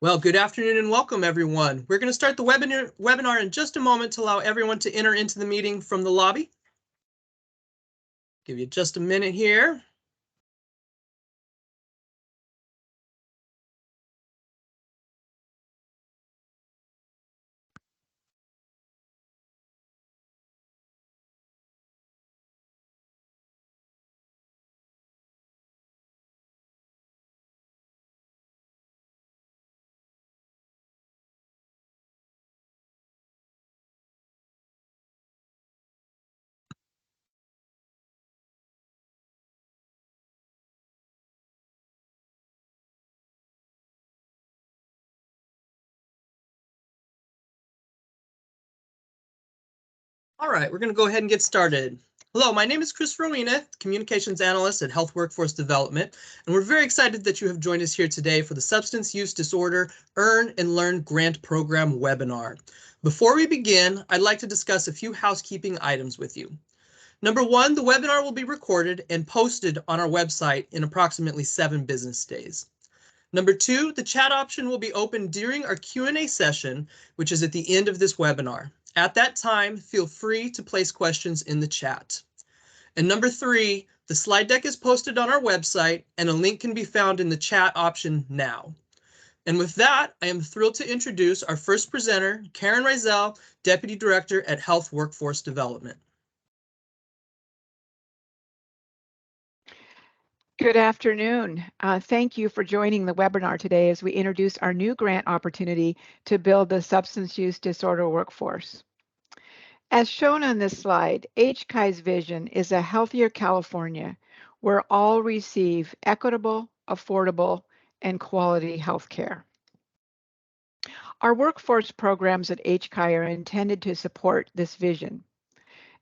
Well, good afternoon and welcome, everyone. We're going to start the webinar in just a moment to allow everyone to enter into the meeting from the lobby. Give you just a minute here. All right, we're going to go ahead and get started. Hello, my name is Chris Rowena, Communications Analyst at Health Workforce Development, and we're very excited that you have joined us here today for the Substance Use Disorder Earn and Learn Grant Program webinar. Before we begin, I'd like to discuss a few housekeeping items with you. Number one, the webinar will be recorded and posted on our website in approximately 7 business days. Number two, the chat option will be open during our Q&A session, which is at the end of this webinar. At that time, feel free to place questions in the chat. And number three, the slide deck is posted on our website and a link can be found in the chat option now. And with that, I am thrilled to introduce our first presenter, Karen Rizel, Deputy Director at Health Workforce Development. Good afternoon. Thank you for joining the webinar today as we introduce our new grant opportunity to build the substance use disorder workforce. As shown on this slide, HCI's vision is a healthier California where all receive equitable, affordable, and quality health care. Our workforce programs at HCI are intended to support this vision.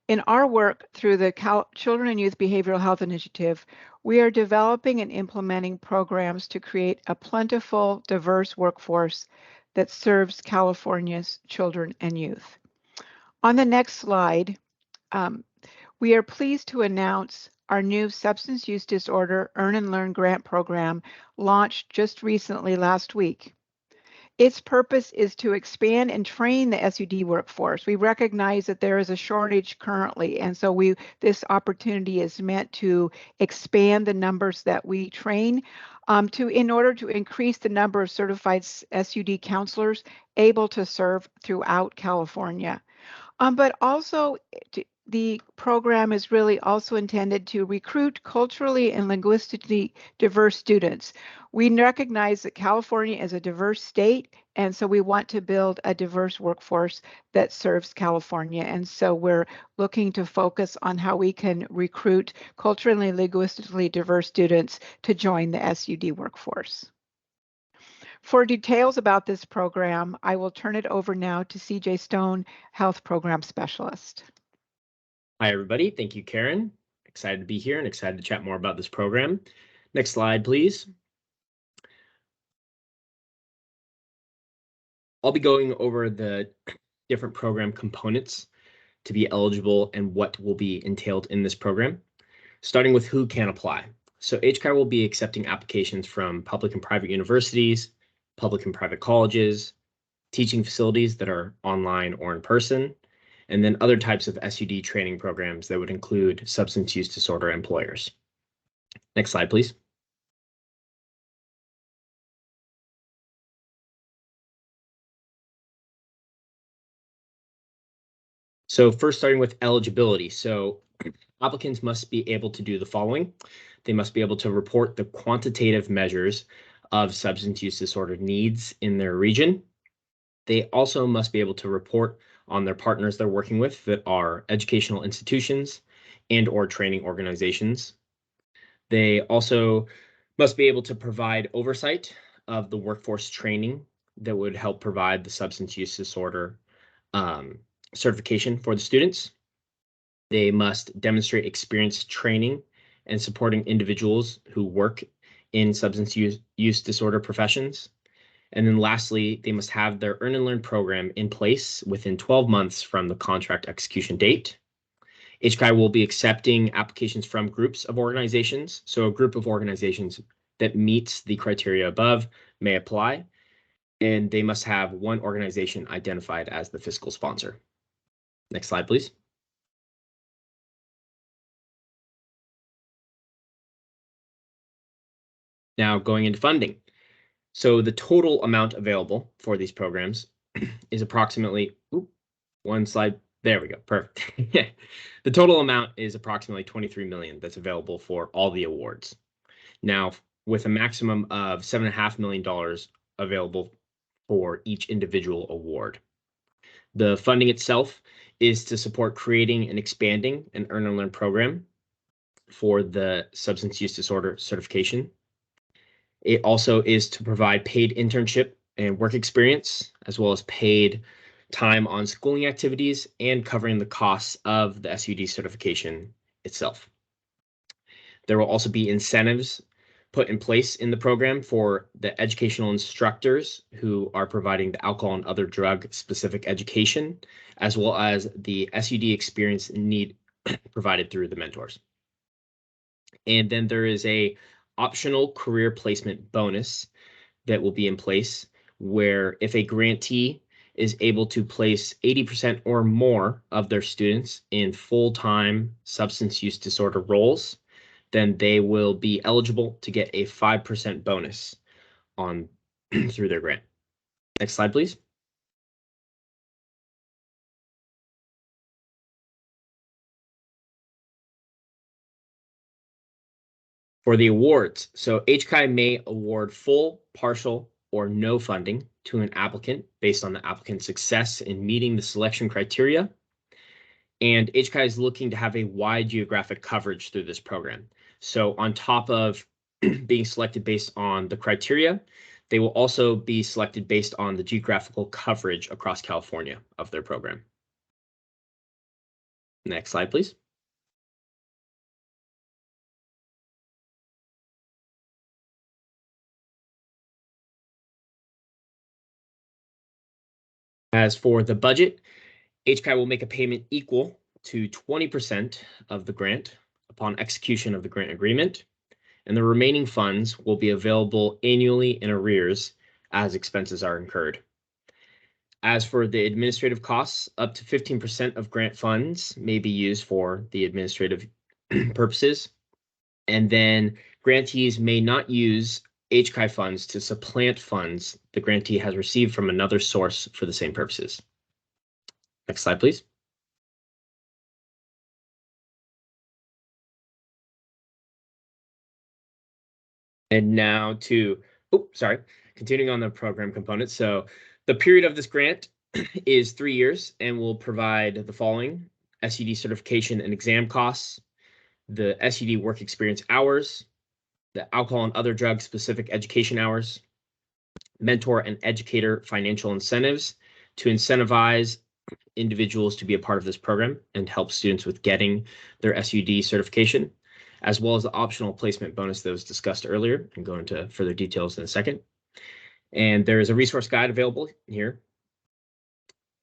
In our work through the Children and Youth Behavioral Health Initiative, we are developing and implementing programs to create a plentiful, diverse workforce that serves California's children and youth. On the next slide, we are pleased to announce our new Substance Use Disorder Earn and Learn Grant Program launched just recently last week. Its purpose is to expand and train the SUD workforce. We recognize that there is a shortage currently, and so this opportunity is meant to expand the numbers that we train in order to increase the number of certified SUD counselors able to serve throughout California. But also, the program is really also intended to recruit culturally and linguistically diverse students. We recognize that California is a diverse state, and so we want to build a diverse workforce that serves California. And so we're looking to focus on how we can recruit culturally and linguistically diverse students to join the SUD workforce. For details about this program, I will turn it over now to CJ Stone, Health Program Specialist. Hi, everybody. Thank you, Karen. Excited to be here and excited to chat more about this program. Next slide, please. I'll be going over the different program components to be eligible and what will be entailed in this program, starting with who can apply. So HCI will be accepting applications from public and private universities, public and private colleges, teaching facilities that are online or in person, and then other types of SUD training programs that would include substance use disorder employers. Next slide, please. So first, starting with eligibility. So applicants must be able to do the following. They must be able to report the quantitative measures of substance use disorder needs in their region. They also must be able to report on their partners they're working with that are educational institutions and or training organizations. They also must be able to provide oversight of the workforce training that would help provide the substance use disorder certification for the students. They must demonstrate experience training and supporting individuals who work in substance use disorder professions. And then lastly, they must have their Earn and Learn program in place within 12 months from the contract execution date. HCI will be accepting applications from groups of organizations. So a group of organizations that meets the criteria above may apply. and they must have one organization identified as the fiscal sponsor. Next slide, please. Now going into funding. So the total amount available for these programs is approximately, one slide, there we go, perfect. The total amount is approximately 23 million that's available for all the awards. Now, with a maximum of $7.5 million available for each individual award. The funding itself is to support creating and expanding an Earn and Learn program for the substance use disorder certification. It also is to provide paid internship and work experience, as well as paid time on schooling activities and covering the costs of the SUD certification itself. There will also be incentives put in place in the program for the educational instructors who are providing the alcohol and other drug specific education, as well as the SUD experience need provided through the mentors. And then there is a optional career placement bonus that will be in place where if a grantee is able to place 80% or more of their students in full-time substance use disorder roles, then they will be eligible to get a 5% bonus on through their grant. Next slide, please. For the awards, so HCI may award full, partial, or no funding to an applicant based on the applicant's success in meeting the selection criteria. And HCI is looking to have a wide geographic coverage through this program. So on top of being selected based on the criteria, they will also be selected based on the geographical coverage across California of their program. Next slide, please. As for the budget, HCI will make a payment equal to 20% of the grant upon execution of the grant agreement, and the remaining funds will be available annually in arrears as expenses are incurred. As for the administrative costs, up to 15% of grant funds may be used for the administrative purposes, and then grantees may not use HCI funds to supplant funds the grantee has received from another source for the same purposes. Next slide, please. And now continuing on the program component. So the period of this grant is 3 years and will provide the following: SUD certification and exam costs, the SUD work experience hours, the alcohol and other drug specific education hours, mentor and educator financial incentives to incentivize individuals to be a part of this program and help students with getting their SUD certification, as well as the optional placement bonus that was discussed earlier, and go into further details in a second. And there is a resource guide available here.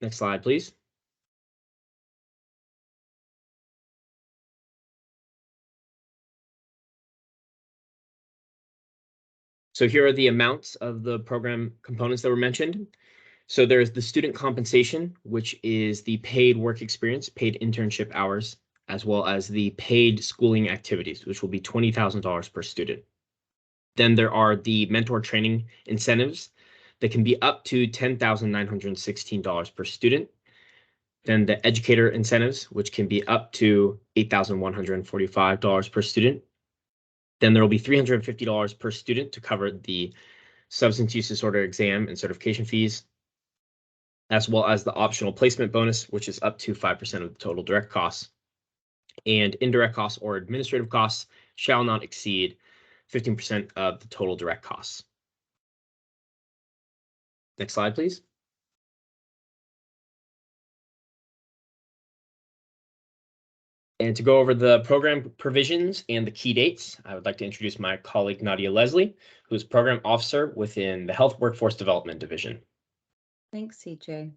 Next slide, please. So here are the amounts of the program components that were mentioned. So there's the student compensation, which is the paid work experience, paid internship hours, as well as the paid schooling activities, which will be $20,000 per student. Then there are the mentor training incentives that can be up to $10,916 per student. Then the educator incentives, which can be up to $8,145 per student. Then there will be $350 per student to cover the substance use disorder exam and certification fees, as well as the optional placement bonus, which is up to 5% of the total direct costs. And indirect costs or administrative costs shall not exceed 15% of the total direct costs. Next slide, please. And to go over the program provisions and the key dates, I would like to introduce my colleague Nadia Leslie, who is Program Officer within the Health Workforce Development Division. Thanks, CJ.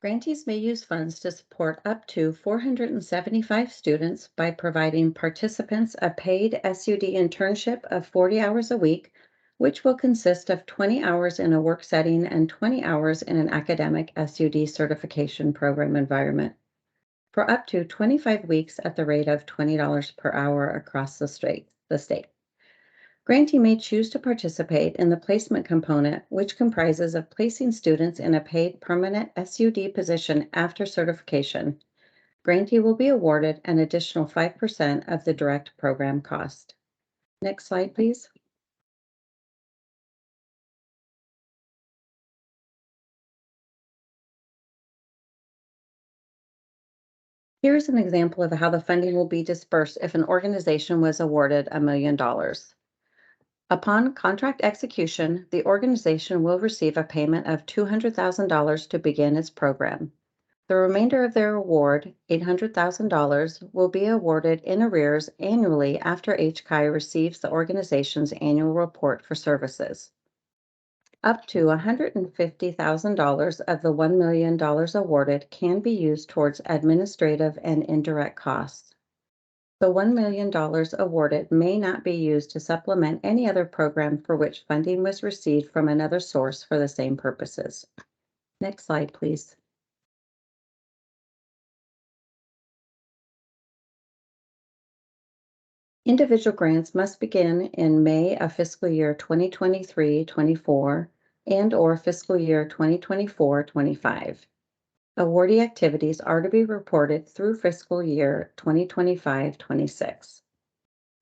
Grantees may use funds to support up to 475 students by providing participants a paid SUD internship of 40 hours a week which will consist of 20 hours in a work setting and 20 hours in an academic SUD certification program environment, for up to 25 weeks at the rate of $20 per hour across the state. Grantee may choose to participate in the placement component, which comprises of placing students in a paid permanent SUD position after certification. Grantee will be awarded an additional 5% of the direct program cost. Next slide, please. Here's an example of how the funding will be dispersed if an organization was awarded $1 million. Upon contract execution, the organization will receive a payment of $200,000 to begin its program. The remainder of their award, $800,000, will be awarded in arrears annually after HCI receives the organization's annual report for services. Up to $150,000 of the $1 million awarded can be used towards administrative and indirect costs. The $1 million awarded may not be used to supplement any other program for which funding was received from another source for the same purposes. Next slide, please. Individual grants must begin in May of fiscal year 2023-24 and/or fiscal year 2024-25. Awardee activities are to be reported through fiscal year 2025-26.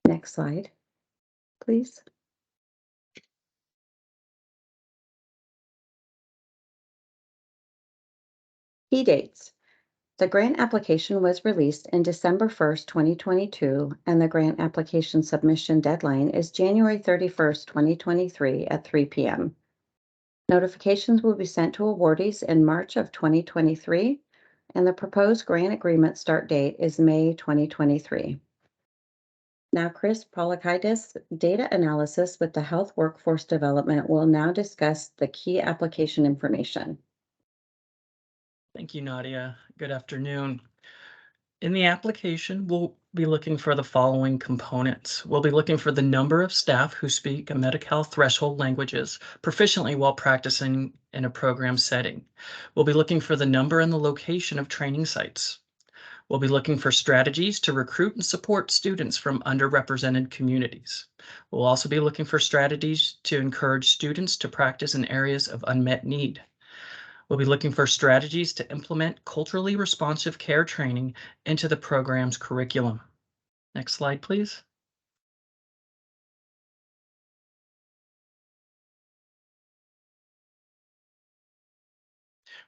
Next slide, please. Key dates. The grant application was released in December 1st, 2022, and the grant application submission deadline is January 31st, 2023 at 3 p.m. Notifications will be sent to awardees in March of 2023, and the proposed grant agreement start date is May 2023. Now, Chris Polakaitis, Data Analysis with the Health Workforce Development, will now discuss the key application information. Thank you, Nadia. Good afternoon. In the application, we'll be looking for the following components. We'll be looking for the number of staff who speak Medi-Cal threshold languages proficiently while practicing in a program setting. We'll be looking for the number and the location of training sites. We'll be looking for strategies to recruit and support students from underrepresented communities. We'll also be looking for strategies to encourage students to practice in areas of unmet need. We'll be looking for strategies to implement culturally responsive care training into the program's curriculum. Next slide, please.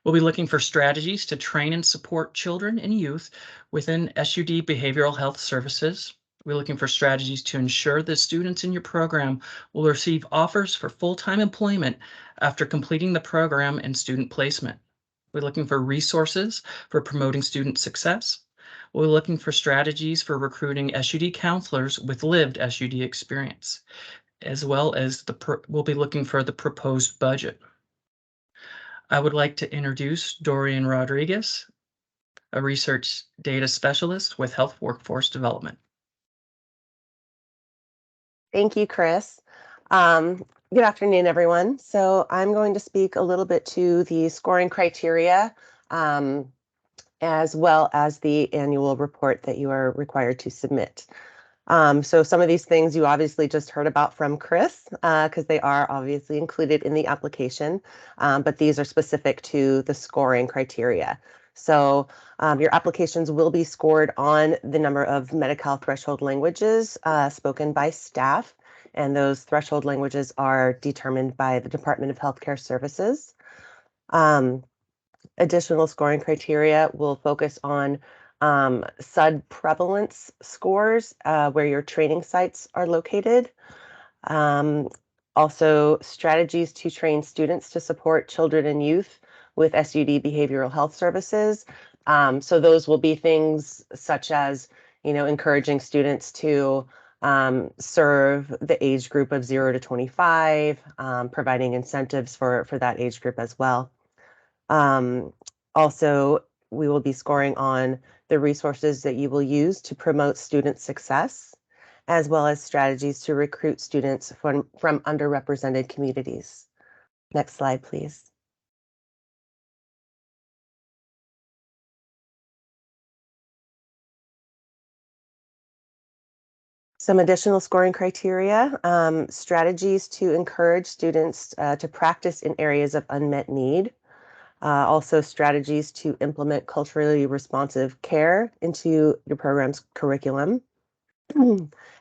We'll be looking for strategies to train and support children and youth within SUD behavioral health services. We're looking for strategies to ensure that students in your program will receive offers for full-time employment after completing the program and student placement. We're looking for resources for promoting student success. We're looking for strategies for recruiting SUD counselors with lived SUD experience, as well as we'll be looking for the proposed budget. I would like to introduce Dorian Rodriguez, a research data specialist with Health Workforce Development. Thank you, Chris. Good afternoon, everyone. So I'm going to speak a little bit to the scoring criteria, as well as the annual report that you are required to submit. So some of these things you obviously just heard about from Chris, because they are obviously included in the application, but these are specific to the scoring criteria. So your applications will be scored on the number of Medi-Cal threshold languages spoken by staff, and those threshold languages are determined by the Department of Healthcare Services. Additional scoring criteria will focus on SUD prevalence scores where your training sites are located. Also, strategies to train students to support children and youth with SUD behavioral health services. So those will be things such as, encouraging students to serve the age group of 0 to 25, providing incentives for that age group as well. Also, we will be scoring on the resources that you will use to promote student success, as well as strategies to recruit students from underrepresented communities. Next slide, please. Some additional scoring criteria, strategies to encourage students to practice in areas of unmet need. Also strategies to implement culturally responsive care into your program's curriculum,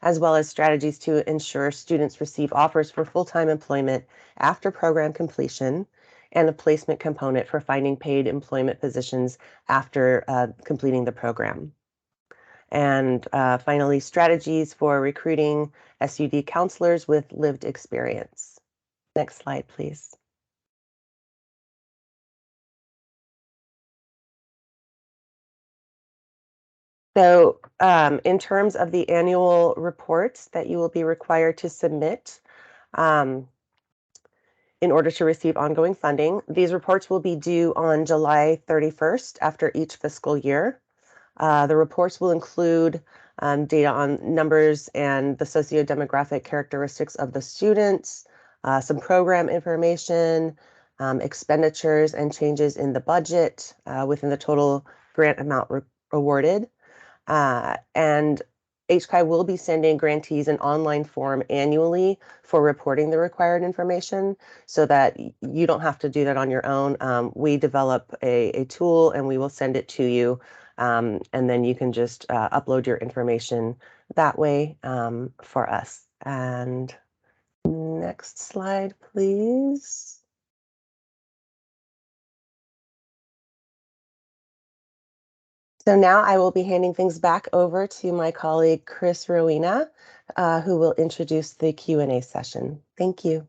as well as strategies to ensure students receive offers for full-time employment after program completion, and a placement component for finding paid employment positions after completing the program. And finally, strategies for recruiting SUD counselors with lived experience. Next slide, please. So in terms of the annual reports that you will be required to submit in order to receive ongoing funding, these reports will be due on July 31st after each fiscal year. The reports will include data on numbers and the socio-demographic characteristics of the students, some program information, expenditures and changes in the budget within the total grant amount awarded. And HCI will be sending grantees an online form annually for reporting the required information so that you don't have to do that on your own. We develop a tool and we will send it to you. And then you can just upload your information that way for us. And next slide, please. So now I will be handing things back over to my colleague, Chris Rowena, who will introduce the Q&A session. Thank you.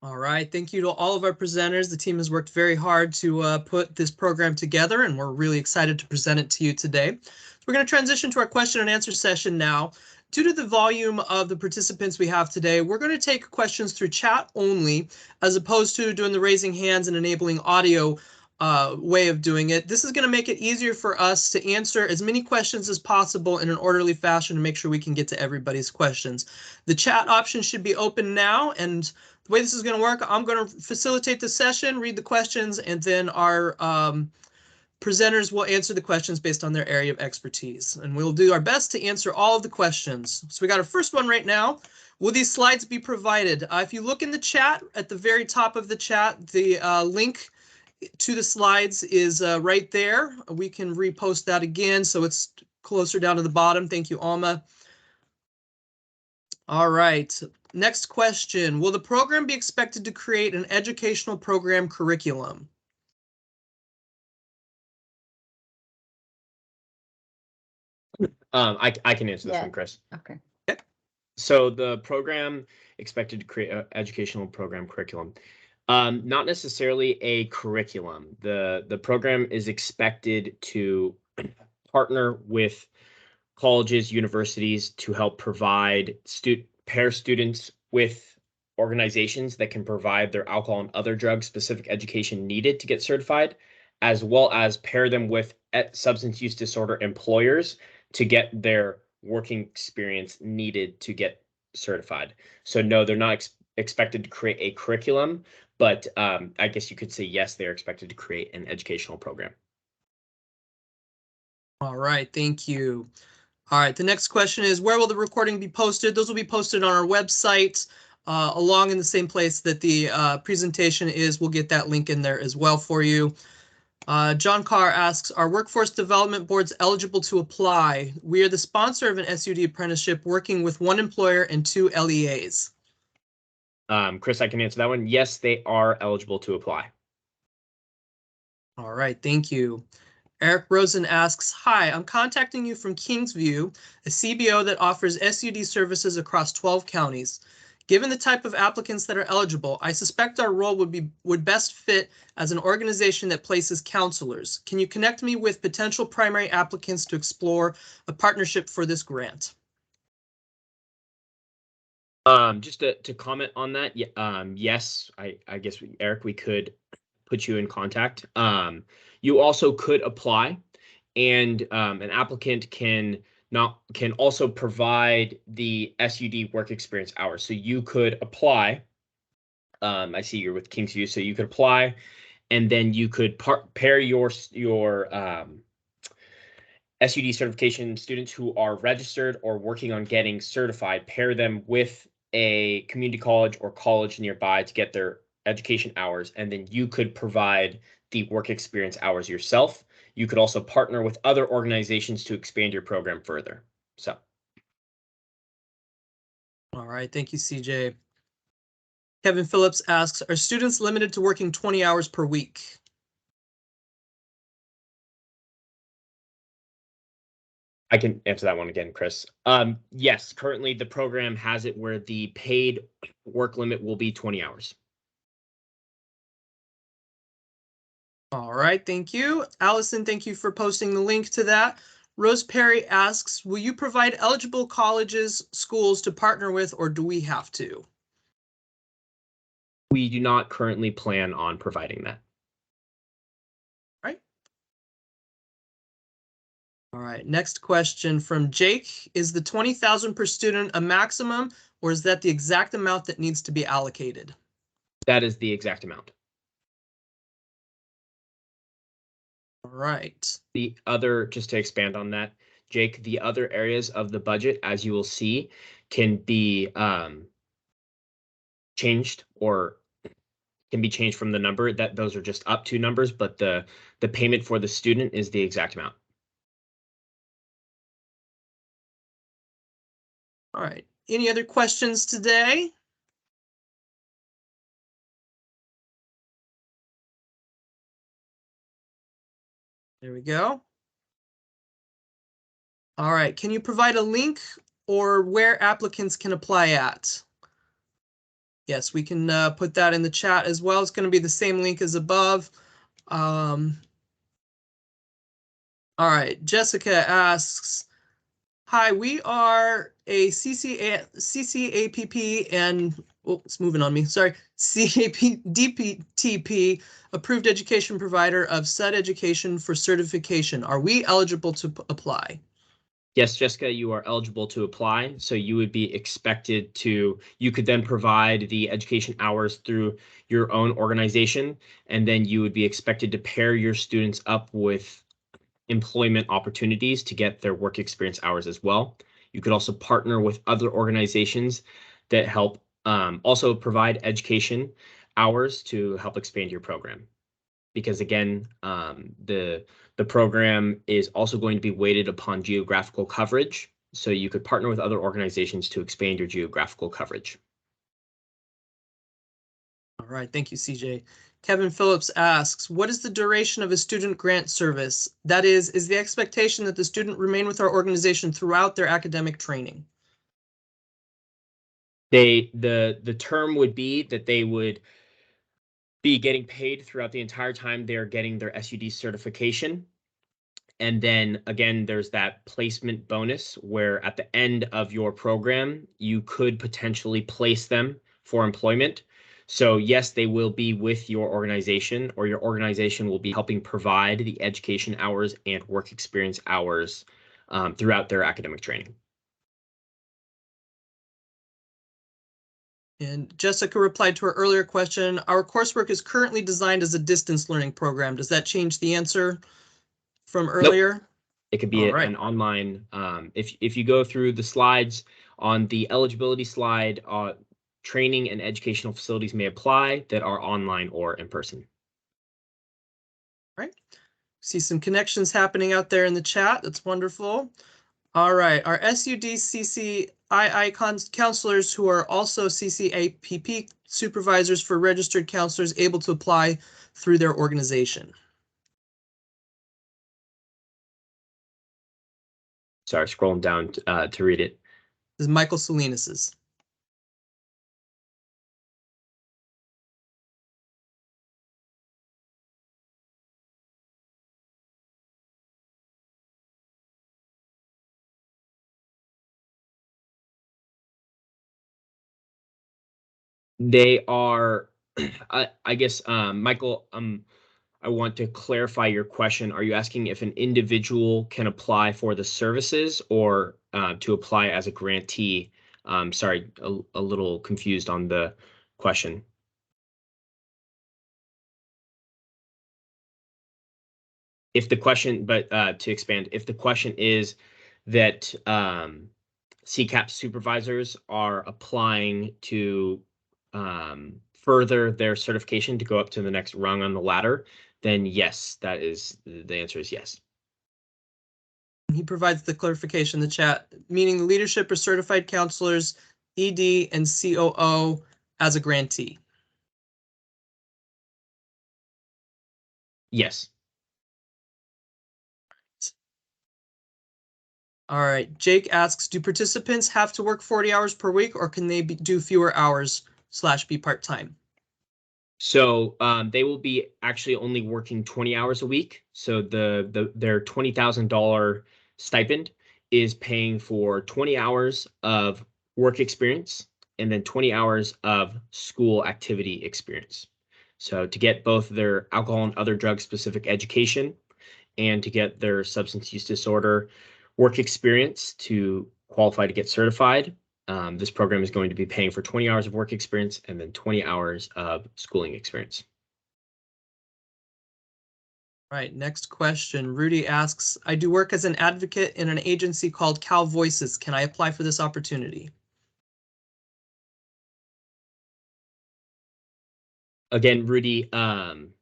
All right, thank you to all of our presenters. The team has worked very hard to put this program together, and we're really excited to present it to you today. So we're going to transition to our question and answer session now. Due to the volume of the participants we have today, we're going to take questions through chat only, as opposed to doing the raising hands and enabling audio way of doing it. This is going to make it easier for us to answer as many questions as possible in an orderly fashion to make sure we can get to everybody's questions. The chat option should be open now, and the way this is going to work, I'm going to facilitate the session, read the questions, and then our presenters will answer the questions based on their area of expertise. And we'll do our best to answer all of the questions. So we got our first one right now. Will these slides be provided? If you look in the chat, at the very top of the chat, the link to the slides is right there. We can repost that again, so it's closer down to the bottom. Thank you, Alma. All right, next question. Will the program be expected to create an educational program curriculum? I can answer this one, Chris. Okay. So the program expected to create an educational program curriculum. Not necessarily a curriculum. The program is expected to partner with colleges, universities to help provide pair students with organizations that can provide their alcohol and other drug specific education needed to get certified, as well as pair them with substance use disorder employers to get their working experience needed to get certified. So no, they're not expected to create a curriculum, but I guess you could say yes, they're expected to create an educational program. All right, thank you. All right, the next question is, where will the recording be posted? Those will be posted on our website, along in the same place that the presentation is. We'll get that link in there as well for you. John Carr asks, are workforce development boards eligible to apply? We are the sponsor of an SUD apprenticeship working with one employer and 2 LEAs. Chris, I can answer that one. Yes, they are eligible to apply. All right, thank you. Eric Rosen asks, hi, I'm contacting you from Kingsview, a CBO that offers SUD services across 12 counties. Given the type of applicants that are eligible, I suspect our role would best fit as an organization that places counselors. Can you connect me with potential primary applicants to explore a partnership for this grant? Just to comment on that, yes, I guess, Eric, we could put you in contact. You also could apply, and an applicant can can also provide the SUD work experience hours. So you could apply. I see you're with Kingsview, so you could apply, and then you could pair your SUD certification students who are registered or working on getting certified, pair them with a community college or college nearby to get their education hours, and then you could provide the work experience hours yourself. You could also partner with other organizations to expand your program further. So. All right, thank you, CJ. Kevin Phillips asks, are students limited to working 20 hours per week? I can answer that one again, Chris. Yes, currently the program has it where the paid work limit will be 20 hours. All right, thank you. Allison, thank you for posting the link to that. Rose Perry asks, will you provide eligible colleges, schools to partner with, or do we have to? We do not currently plan on providing that. Right. All right, next question from Jake. Is the 20,000 per student a maximum, or is that the exact amount that needs to be allocated? That is the exact amount. All right. The other, just to expand on that, Jake, the other areas of the budget, as you will see, can be changed or can be changed from the number that those are just up to numbers, but the payment for the student is the exact amount. All right. Any other questions today? There we go. All right. Can you provide a link or where applicants can apply at? Yes, we can put that in the chat as well. It's going to be the same link as above. All right. Jessica asks, hi, we are a CCAPP and, oh, it's moving on me. Sorry. DPTP approved education provider of SUD education for certification. Are we eligible to apply? Yes, Jessica, you are eligible to apply. So you would be expected to, you could then provide the education hours through your own organization, and then you would be expected to pair your students up with employment opportunities to get their work experience hours as well. You could also partner with other organizations that help also provide education hours to help expand your program. Because again, the program is also going to be weighted upon geographical coverage. So you could partner with other organizations to expand your geographical coverage. All right, thank you, CJ. Kevin Phillips asks, what is the duration of a student grant service? That is the expectation that the student remain with our organization throughout their academic training? The term would be that they would be getting paid throughout the entire time they're getting their SUD certification. And then again, there's that placement bonus where at the end of your program, you could potentially place them for employment. So yes, they will be with your organization, or your organization will be helping provide the education hours and work experience hours throughout their academic training. And Jessica replied to her earlier question, our coursework is currently designed as a distance learning program. Does that change the answer from earlier? Nope. It could be an online, if you go through the slides on the eligibility slide, training and educational facilities may apply that are online or in person. Right. See some connections happening out there in the chat. That's wonderful. All right. Our SUD CCII counselors who are also CCAPP supervisors for registered counselors able to apply through their organization? Sorry, scrolling down to read it. This is Michael Salinas's. They are, I guess, Michael, I want to clarify your question. Are you asking if an individual can apply for the services or to apply as a grantee? Sorry, a little confused on the question. If the question, but to expand, if the question is that CCAP supervisors are applying to further their certification to go up to the next rung on the ladder, then yes, that is the answer is yes. He provides the clarification in the chat, meaning the leadership or certified counselors, ED and COO as a grantee. Yes. All right. Jake asks, do participants have to work 40 hours per week or can they do fewer hours / be part-time? So they will be actually only working 20 hours a week. So their $20,000 stipend is paying for 20 hours of work experience and then 20 hours of school activity experience. So to get both their alcohol and other drug specific education and to get their substance use disorder work experience to qualify to get certified, this program is going to be paying for 20 hours of work experience and then 20 hours of schooling experience. All right, next question. Rudy asks, I do work as an advocate in an agency called Cal Voices. Can I apply for this opportunity? Again, Rudy, I'm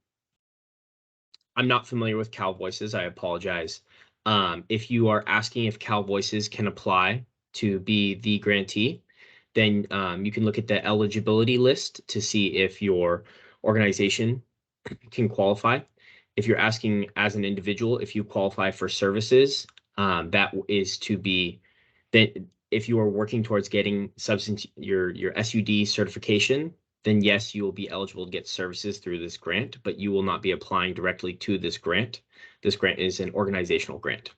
not familiar with Cal Voices. I apologize. If you are asking if Cal Voices can apply to be the grantee, then you can look at the eligibility list to see if your organization can qualify. If you're asking as an individual, if you qualify for services, that is to be that if you are working towards getting your SUD certification, then yes, you will be eligible to get services through this grant, but you will not be applying directly to this grant. This grant is an organizational grant.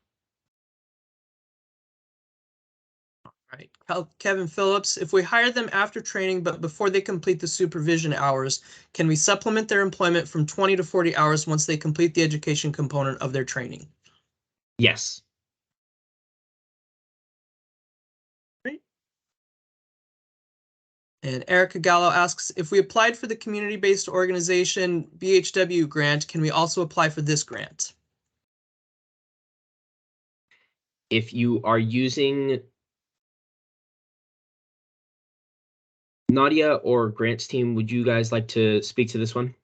Right. Kevin Phillips, if we hire them after training but before they complete the supervision hours, can we supplement their employment from 20 to 40 hours once they complete the education component of their training? Yes. Right. And Erica Gallo asks, if we applied for the community-based organization BHW grant, can we also apply for this grant? If you are using Nadia or Grant's team, would you guys like to speak to this one?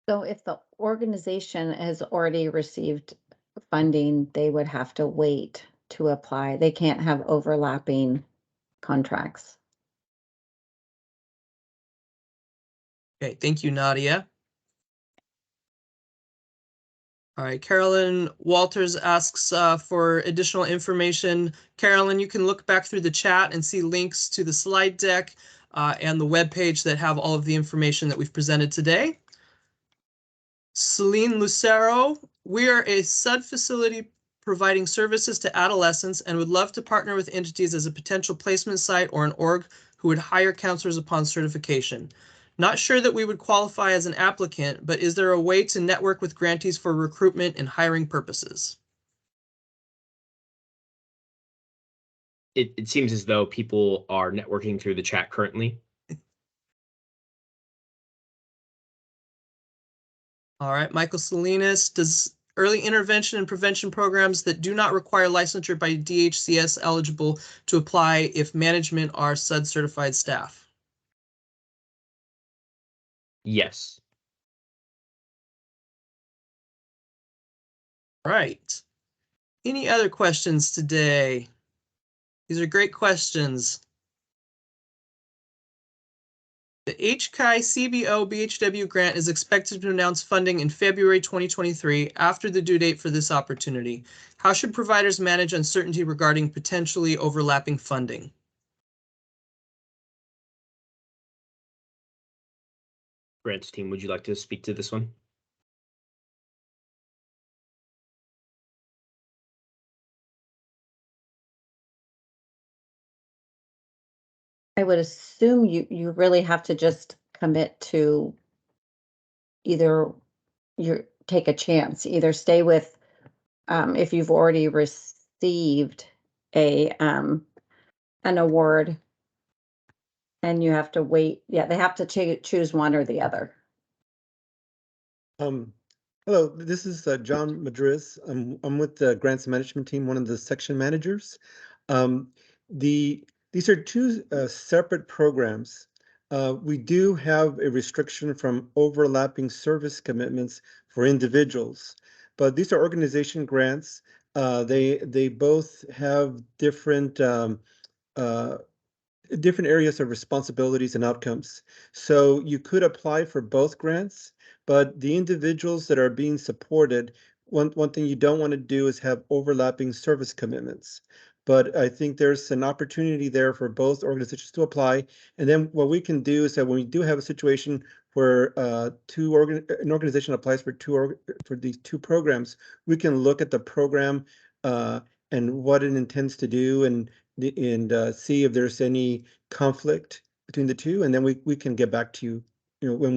So if the organization has already received funding, they would have to wait to apply. They can't have overlapping contracts. Okay, thank you, Nadia. All right, Carolyn Walters asks for additional information. Carolyn, you can look back through the chat and see links to the slide deck and the webpage that have all of the information that we've presented today. Celine Lucero, we are a SUD facility providing services to adolescents and would love to partner with entities as a potential placement site or an org who would hire counselors upon certification. Not sure that we would qualify as an applicant, but is there a way to network with grantees for recruitment and hiring purposes? It seems as though people are networking through the chat currently. All right, Michael Salinas, does early intervention and prevention programs that do not require licensure by DHCS eligible to apply if management are SUD certified staff? Yes. Right. Any other questions today? These are great questions. The HCI CBO BHW grant is expected to announce funding in February 2023 after the due date for this opportunity. How should providers manage uncertainty regarding potentially overlapping funding? Grant's team, would you like to speak to this one? I would assume you really have to just commit to either take a chance, either stay with, if you've already received an award and you have to wait. Yeah, they have to choose one or the other. Hello, this is John Madriz. I'm with the grants management team, one of the section managers. These are two separate programs. We do have a restriction from overlapping service commitments for individuals, but these are organization grants. They both have different different areas of responsibilities and outcomes. So you could apply for both grants, but the individuals that are being supported, one thing you don't want to do is have overlapping service commitments. But I think there's an opportunity there for both organizations to apply. And then what we can do is that when we do have a situation where an organization applies for these two programs, we can look at the program and what it intends to do and see if there's any conflict between the two, and then we can get back to you, when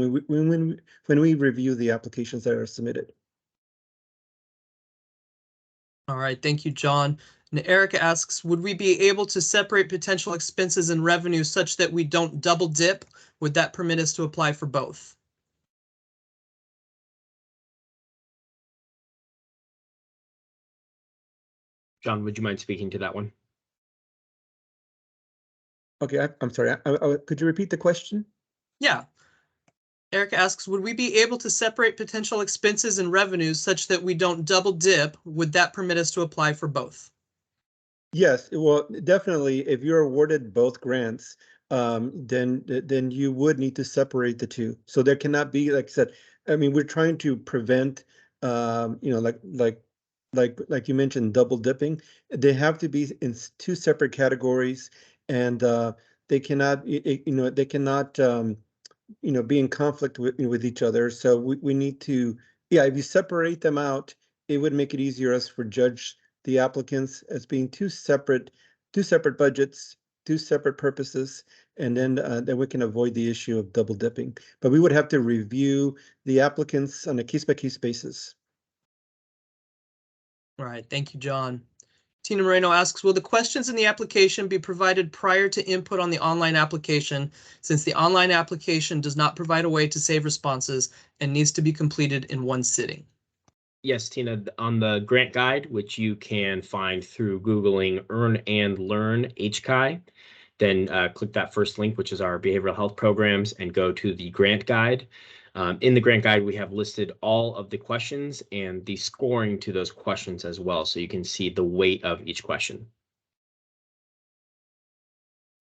we review the applications that are submitted. All right, thank you, John. And Erica asks, would we be able to separate potential expenses and revenue such that we don't double dip? Would that permit us to apply for both? John, would you mind speaking to that one? Okay, I'm sorry. Could you repeat the question? Yeah. Erica asks, would we be able to separate potential expenses and revenues such that we don't double dip? Would that permit us to apply for both? Yes, well, definitely. If you're awarded both grants, then you would need to separate the two. So there cannot be, like I said, I mean, we're trying to prevent, like you mentioned, double dipping. They have to be in two separate categories, and they cannot, they cannot, be in conflict with each other. So we need to, yeah, if you separate them out, it would make it easier us for judge the applicants as being two separate budgets, two separate purposes, and then we can avoid the issue of double dipping. But we would have to review the applicants on a case-by-case basis. All right, thank you, John. Tina Moreno asks, will the questions in the application be provided prior to input on the online application, since the online application does not provide a way to save responses and needs to be completed in one sitting? Yes, Tina, on the grant guide, which you can find through Googling Earn and Learn HCI, then click that first link, which is our behavioral health programs, and go to the grant guide. In the grant guide, we have listed all of the questions and the scoring to those questions as well, so you can see the weight of each question.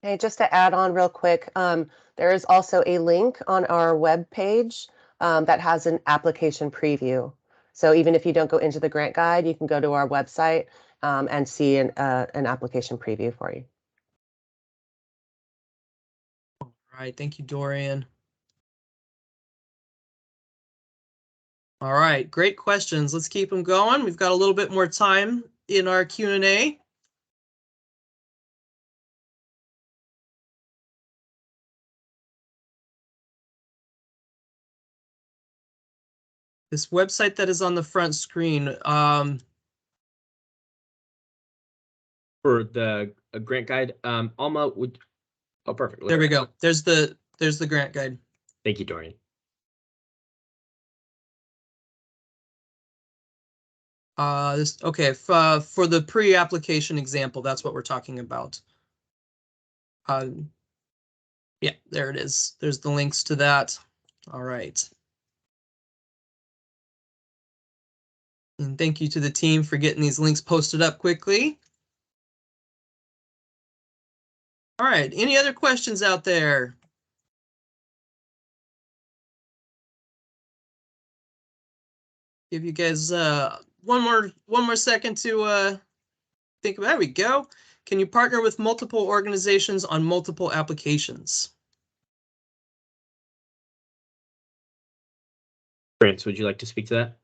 Hey, just to add on real quick, there is also a link on our web page that has an application preview. So even if you don't go into the grant guide, you can go to our website and see an application preview for you. All right, thank you, Dorian. All right, great questions. Let's keep them going. We've got a little bit more time in our Q&A. This website that is on the front screen. For the grant guide, Alma would. Oh, perfect. There we go. There's the grant guide. Thank you, Dorian. Okay, for the pre-application example, that's what we're talking about. Yeah, there it is. There's the links to that. All right. And thank you to the team for getting these links posted up quickly. All right, any other questions out there? Give you guys one more second to think about. There we go. Can you partner with multiple organizations on multiple applications? France, would you like to speak to that?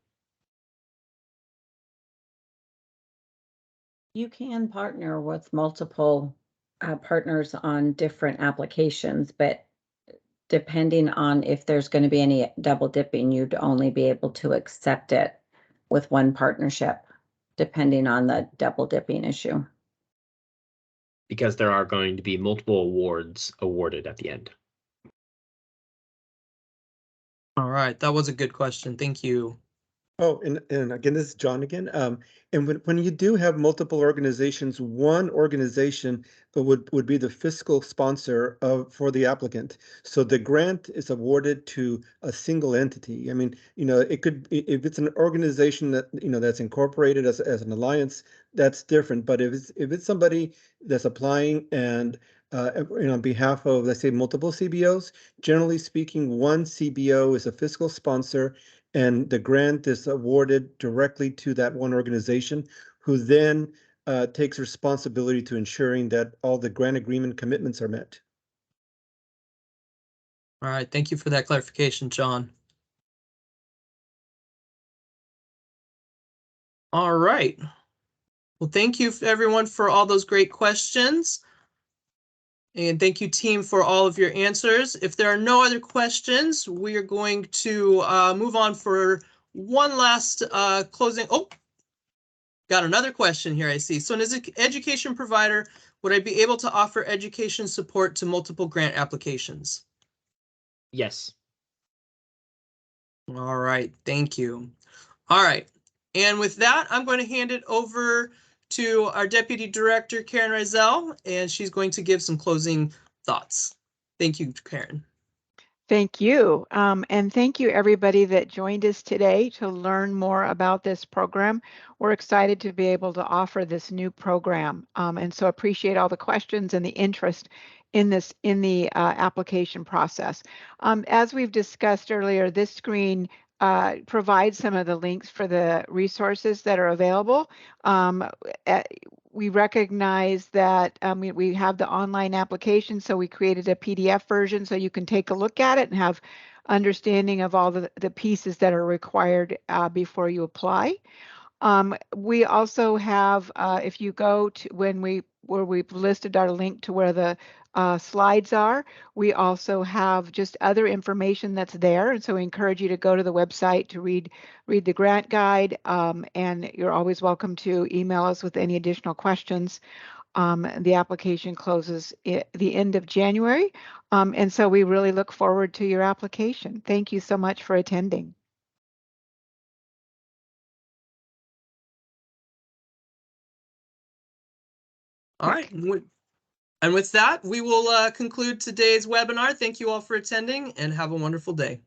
You can partner with multiple partners on different applications, but depending on if there's going to be any double dipping, you'd only be able to accept it with one partnership, depending on the double dipping issue. Because there are going to be multiple awards awarded at the end. All right, that was a good question. Thank you. Oh, and again, this is John again. And when you do have multiple organizations, one organization would be the fiscal sponsor for the applicant. So the grant is awarded to a single entity. I mean, it could, if it's an organization that, that's incorporated as an alliance, that's different. But if it's somebody that's applying and on behalf of, let's say, multiple CBOs, generally speaking, one CBO is a fiscal sponsor, and the grant is awarded directly to that one organization, who then takes responsibility to ensuring that all the grant agreement commitments are met. All right, thank you for that clarification, John. All right. Well, thank you everyone for all those great questions. And thank you, team, for all of your answers. If there are no other questions, we are going to move on for one last closing. Oh, got another question here, I see. So as an education provider, would I be able to offer education support to multiple grant applications? Yes. All right, thank you. All right, and with that, I'm going to hand it over to our Deputy Director, Karen Rizel, and she's going to give some closing thoughts. Thank you, Karen. Thank you. And thank you everybody that joined us today to learn more about this program. We're excited to be able to offer this new program. And so appreciate all the questions and the interest in the application process. As we've discussed earlier, this screen provides some of the links for the resources that are available. We recognize that we have the online application, so we created a PDF version so you can take a look at it and have understanding of all the pieces that are required before you apply. We also have, if you go to where we've listed our link to where the slides are, we also have just other information that's there. And so we encourage you to go to the website to read the grant guide. And you're always welcome to email us with any additional questions. The application closes at the end of January. And so we really look forward to your application. Thank you so much for attending. All right. And with that, we will conclude today's webinar. Thank you all for attending and have a wonderful day.